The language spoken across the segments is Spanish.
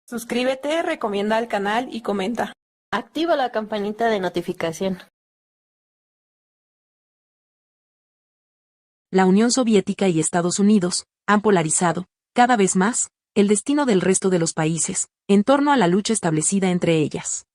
Suscríbete, recomienda al canal y comenta. Activa la campanita de notificación. La Unión Soviética y Estados Unidos han polarizado, cada vez más, el destino del resto de los países, en torno a la lucha establecida entre ellas.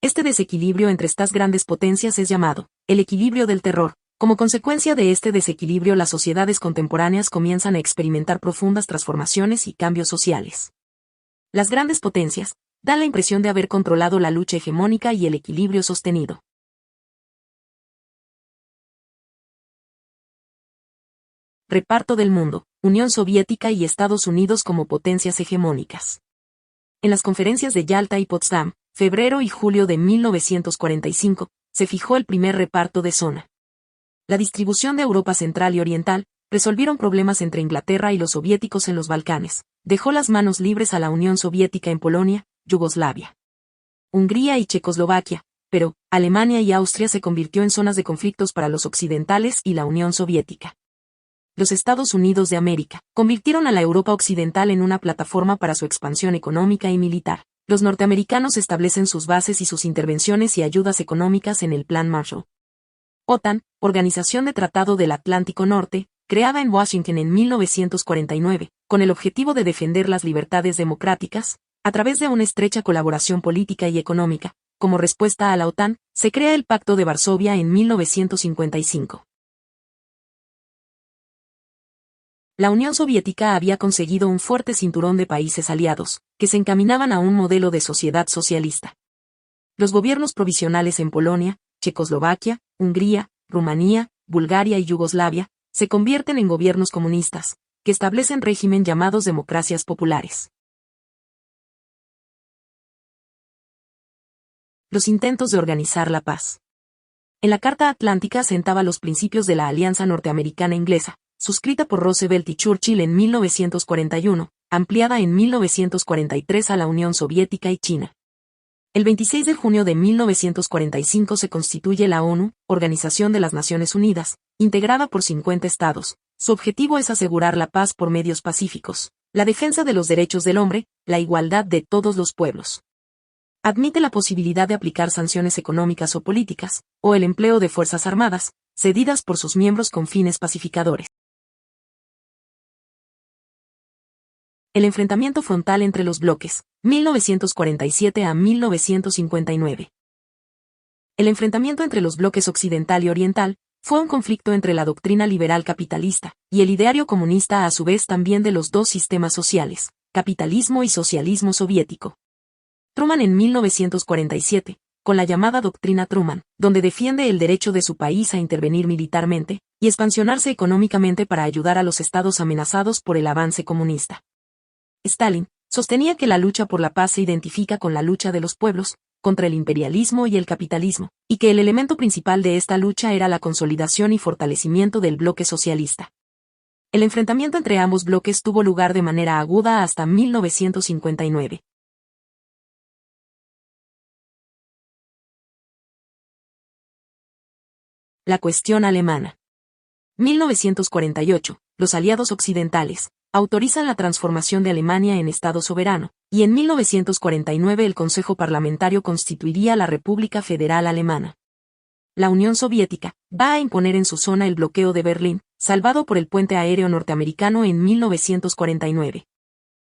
Este desequilibrio entre estas grandes potencias es llamado el equilibrio del terror. Como consecuencia de este desequilibrio, las sociedades contemporáneas comienzan a experimentar profundas transformaciones y cambios sociales. Las grandes potencias dan la impresión de haber controlado la lucha hegemónica y el equilibrio sostenido. Reparto del mundo, Unión Soviética y Estados Unidos como potencias hegemónicas. En las conferencias de Yalta y Potsdam, febrero y julio de 1945, se fijó el primer reparto de zona. La distribución de Europa Central y Oriental resolvieron problemas entre Inglaterra y los soviéticos en los Balcanes, dejó las manos libres a la Unión Soviética en Polonia, Yugoslavia, Hungría y Checoslovaquia, pero Alemania y Austria se convirtió en zonas de conflictos para los occidentales y la Unión Soviética. Los Estados Unidos de América convirtieron a la Europa occidental en una plataforma para su expansión económica y militar. Los norteamericanos establecen sus bases y sus intervenciones y ayudas económicas en el Plan Marshall. OTAN, Organización de Tratado del Atlántico Norte, creada en Washington en 1949, con el objetivo de defender las libertades democráticas, a través de una estrecha colaboración política y económica. Como respuesta a la OTAN, se crea el Pacto de Varsovia en 1955. La Unión Soviética había conseguido un fuerte cinturón de países aliados, que se encaminaban a un modelo de sociedad socialista. Los gobiernos provisionales en Polonia, Checoslovaquia, Hungría, Rumanía, Bulgaria y Yugoslavia, se convierten en gobiernos comunistas, que establecen régimen llamados democracias populares. Los intentos de organizar la paz. En la Carta Atlántica sentaba los principios de la Alianza Norteamericana-Inglesa, suscrita por Roosevelt y Churchill en 1941, ampliada en 1943 a la Unión Soviética y China. El 26 de junio de 1945 se constituye la ONU, Organización de las Naciones Unidas, integrada por 50 estados. Su objetivo es asegurar la paz por medios pacíficos, la defensa de los derechos del hombre, la igualdad de todos los pueblos. Admite la posibilidad de aplicar sanciones económicas o políticas, o el empleo de fuerzas armadas, cedidas por sus miembros con fines pacificadores. El enfrentamiento frontal entre los bloques, 1947 a 1959. El enfrentamiento entre los bloques occidental y oriental fue un conflicto entre la doctrina liberal capitalista y el ideario comunista, a su vez también de los dos sistemas sociales, capitalismo y socialismo soviético. Truman en 1947, con la llamada Doctrina Truman, donde defiende el derecho de su país a intervenir militarmente y expansionarse económicamente para ayudar a los estados amenazados por el avance comunista. Stalin sostenía que la lucha por la paz se identifica con la lucha de los pueblos contra el imperialismo y el capitalismo, y que el elemento principal de esta lucha era la consolidación y fortalecimiento del bloque socialista. El enfrentamiento entre ambos bloques tuvo lugar de manera aguda hasta 1959. La cuestión alemana. 1948. Los aliados occidentales autorizan la transformación de Alemania en Estado soberano, y en 1949 el Consejo Parlamentario constituiría la República Federal Alemana. La Unión Soviética va a imponer en su zona el bloqueo de Berlín, salvado por el puente aéreo norteamericano en 1949.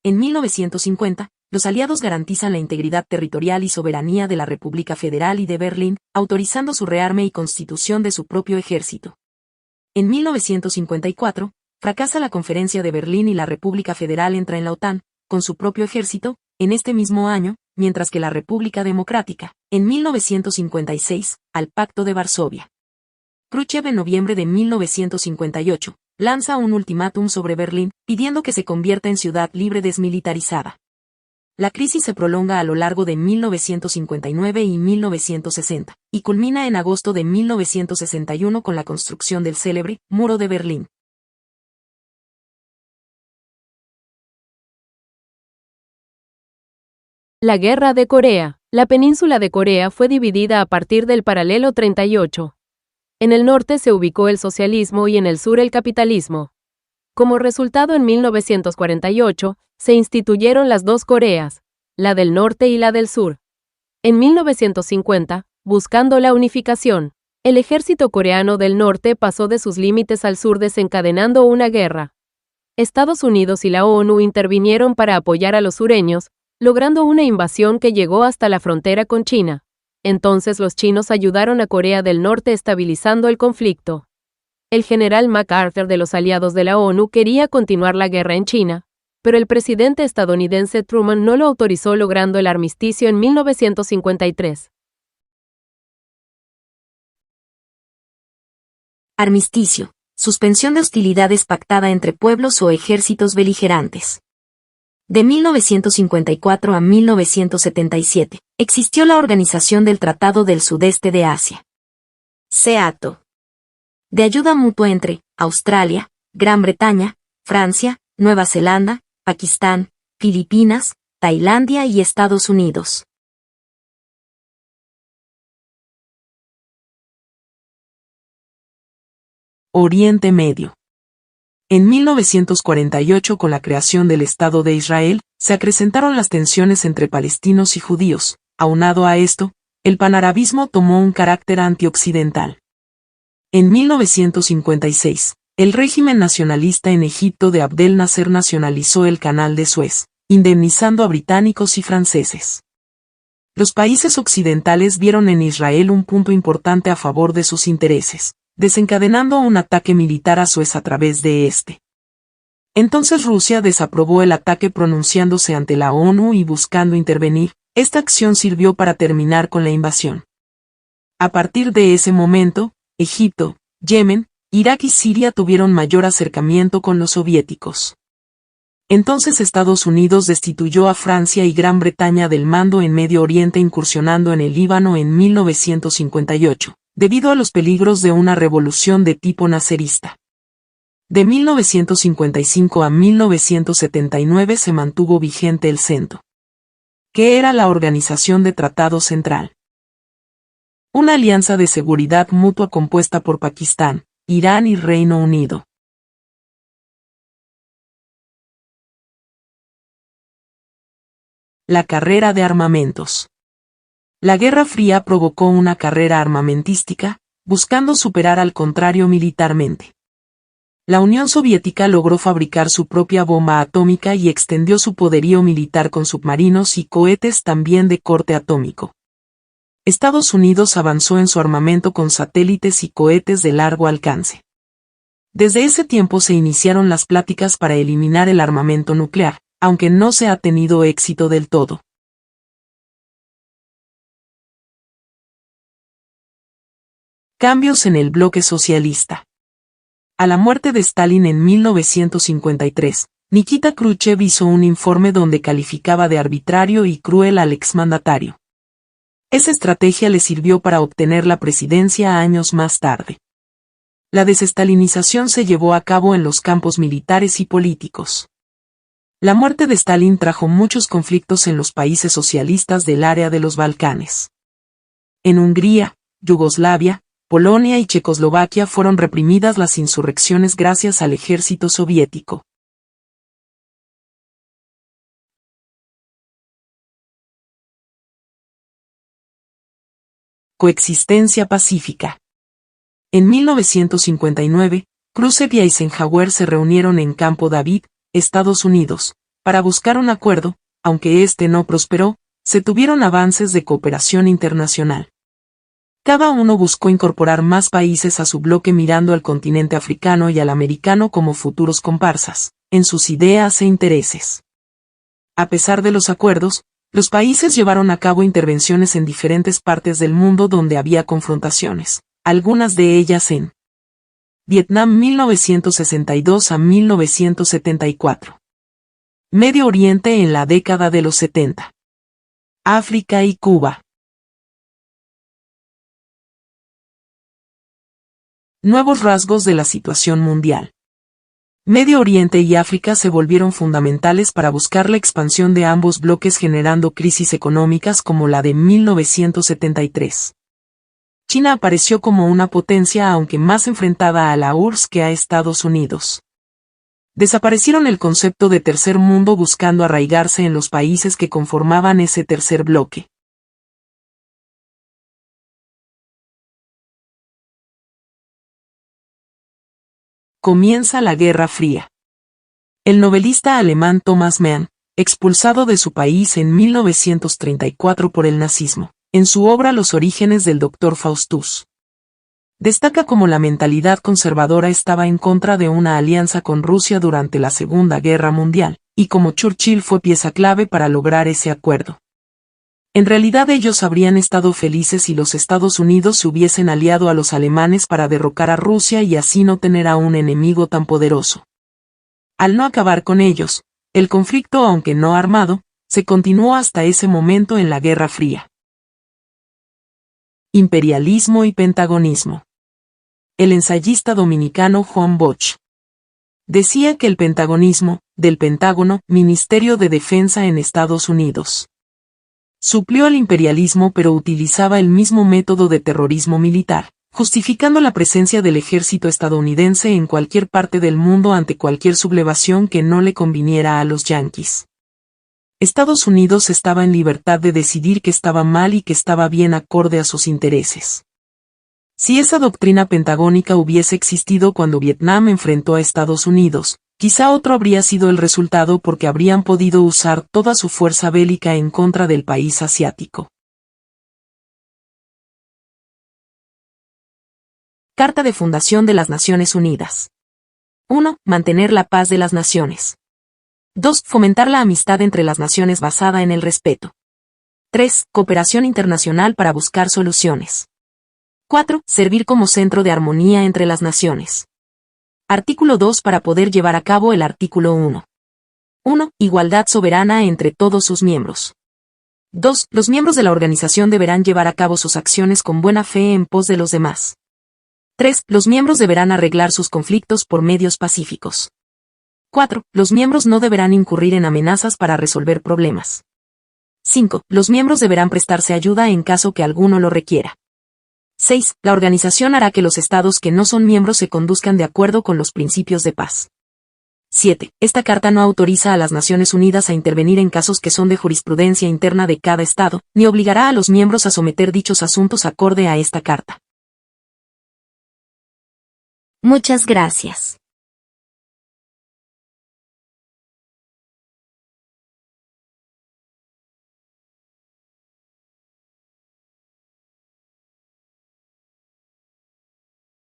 En 1950, los aliados garantizan la integridad territorial y soberanía de la República Federal y de Berlín, autorizando su rearme y constitución de su propio ejército. En 1954, fracasa la Conferencia de Berlín y la República Federal entra en la OTAN, con su propio ejército, en este mismo año, mientras que la República Democrática, en 1956, al Pacto de Varsovia. Khrushchev en noviembre de 1958, lanza un ultimátum sobre Berlín, pidiendo que se convierta en ciudad libre desmilitarizada. La crisis se prolonga a lo largo de 1959 y 1960, y culmina en agosto de 1961 con la construcción del célebre Muro de Berlín. La Guerra de Corea. La península de Corea fue dividida a partir del paralelo 38. En el norte se ubicó el socialismo y en el sur el capitalismo. Como resultado, en 1948, se instituyeron las dos Coreas, la del norte y la del sur. En 1950, buscando la unificación, el ejército coreano del norte pasó de sus límites al sur desencadenando una guerra. Estados Unidos y la ONU intervinieron para apoyar a los sureños, logrando una invasión que llegó hasta la frontera con China. Entonces los chinos ayudaron a Corea del Norte estabilizando el conflicto. El general MacArthur de los aliados de la ONU quería continuar la guerra en China, pero el presidente estadounidense Truman no lo autorizó logrando el armisticio en 1953. Armisticio. Suspensión de hostilidades pactada entre pueblos o ejércitos beligerantes. De 1954 a 1977, existió la Organización del Tratado del Sudeste de Asia. SEATO. De ayuda mutua entre Australia, Gran Bretaña, Francia, Nueva Zelanda, Pakistán, Filipinas, Tailandia y Estados Unidos. Oriente Medio. En 1948, con la creación del Estado de Israel, se acrecentaron las tensiones entre palestinos y judíos. Aunado a esto, el panarabismo tomó un carácter antioccidental. En 1956, el régimen nacionalista en Egipto de Abdel Nasser nacionalizó el Canal de Suez, indemnizando a británicos y franceses. Los países occidentales vieron en Israel un punto importante a favor de sus intereses, desencadenando un ataque militar a Suez a través de este. Entonces Rusia desaprobó el ataque pronunciándose ante la ONU y buscando intervenir. Esta acción sirvió para terminar con la invasión. A partir de ese momento, Egipto, Yemen, Irak y Siria tuvieron mayor acercamiento con los soviéticos. Entonces Estados Unidos destituyó a Francia y Gran Bretaña del mando en Medio Oriente incursionando en el Líbano en 1958. Debido a los peligros de una revolución de tipo nacerista. De 1955 a 1979 se mantuvo vigente el CENTO, que era la Organización de Tratado Central. Una alianza de seguridad mutua compuesta por Pakistán, Irán y Reino Unido. La carrera de armamentos. La Guerra Fría provocó una carrera armamentística, buscando superar al contrario militarmente. La Unión Soviética logró fabricar su propia bomba atómica y extendió su poderío militar con submarinos y cohetes también de corte atómico. Estados Unidos avanzó en su armamento con satélites y cohetes de largo alcance. Desde ese tiempo se iniciaron las pláticas para eliminar el armamento nuclear, aunque no se ha tenido éxito del todo. Cambios en el bloque socialista. A la muerte de Stalin en 1953, Nikita Khrushchev hizo un informe donde calificaba de arbitrario y cruel al exmandatario. Esa estrategia le sirvió para obtener la presidencia años más tarde. La desestalinización se llevó a cabo en los campos militares y políticos. La muerte de Stalin trajo muchos conflictos en los países socialistas del área de los Balcanes. En Hungría, Yugoslavia, Polonia y Checoslovaquia fueron reprimidas las insurrecciones gracias al ejército soviético. Coexistencia pacífica. En 1959, Khrushchev y Eisenhower se reunieron en Campo David, Estados Unidos, para buscar un acuerdo. Aunque este no prosperó, se tuvieron avances de cooperación internacional. Cada uno buscó incorporar más países a su bloque mirando al continente africano y al americano como futuros comparsas, en sus ideas e intereses. A pesar de los acuerdos, los países llevaron a cabo intervenciones en diferentes partes del mundo donde había confrontaciones, algunas de ellas en Vietnam 1962 a 1974. Medio Oriente en la década de los 70. África y Cuba. Nuevos rasgos de la situación mundial. Medio Oriente y África se volvieron fundamentales para buscar la expansión de ambos bloques generando crisis económicas como la de 1973. China apareció como una potencia aunque más enfrentada a la URSS que a Estados Unidos. Desaparecieron el concepto de tercer mundo buscando arraigarse en los países que conformaban ese tercer bloque. Comienza la Guerra Fría. El novelista alemán Thomas Mann, expulsado de su país en 1934 por el nazismo, en su obra Los orígenes del Dr. Faustus, destaca cómo la mentalidad conservadora estaba en contra de una alianza con Rusia durante la Segunda Guerra Mundial, y cómo Churchill fue pieza clave para lograr ese acuerdo. En realidad ellos habrían estado felices si los Estados Unidos se hubiesen aliado a los alemanes para derrocar a Rusia y así no tener a un enemigo tan poderoso. Al no acabar con ellos, el conflicto, aunque no armado, se continuó hasta ese momento en la Guerra Fría. Imperialismo y pentagonismo. El ensayista dominicano Juan Bosch decía que el pentagonismo, del Pentágono, Ministerio de Defensa en Estados Unidos, suplió al imperialismo pero utilizaba el mismo método de terrorismo militar, justificando la presencia del ejército estadounidense en cualquier parte del mundo ante cualquier sublevación que no le conviniera a los yanquis. Estados Unidos estaba en libertad de decidir qué estaba mal y qué estaba bien acorde a sus intereses. Si esa doctrina pentagónica hubiese existido cuando Vietnam enfrentó a Estados Unidos, quizá otro habría sido el resultado porque habrían podido usar toda su fuerza bélica en contra del país asiático. Carta de Fundación de las Naciones Unidas. 1. Mantener la paz de las naciones. 2. Fomentar la amistad entre las naciones basada en el respeto. 3. Cooperación internacional para buscar soluciones. 4. Servir como centro de armonía entre las naciones. Artículo 2. Para poder llevar a cabo el artículo 1. 1. Igualdad soberana entre todos sus miembros. 2. Los miembros de la organización deberán llevar a cabo sus acciones con buena fe en pos de los demás. 3. Los miembros deberán arreglar sus conflictos por medios pacíficos. 4. Los miembros no deberán incurrir en amenazas para resolver problemas. 5. Los miembros deberán prestarse ayuda en caso que alguno lo requiera. 6. La organización hará que los estados que no son miembros se conduzcan de acuerdo con los principios de paz. 7. Esta carta no autoriza a las Naciones Unidas a intervenir en casos que son de jurisprudencia interna de cada estado, ni obligará a los miembros a someter dichos asuntos acorde a esta carta. Muchas gracias.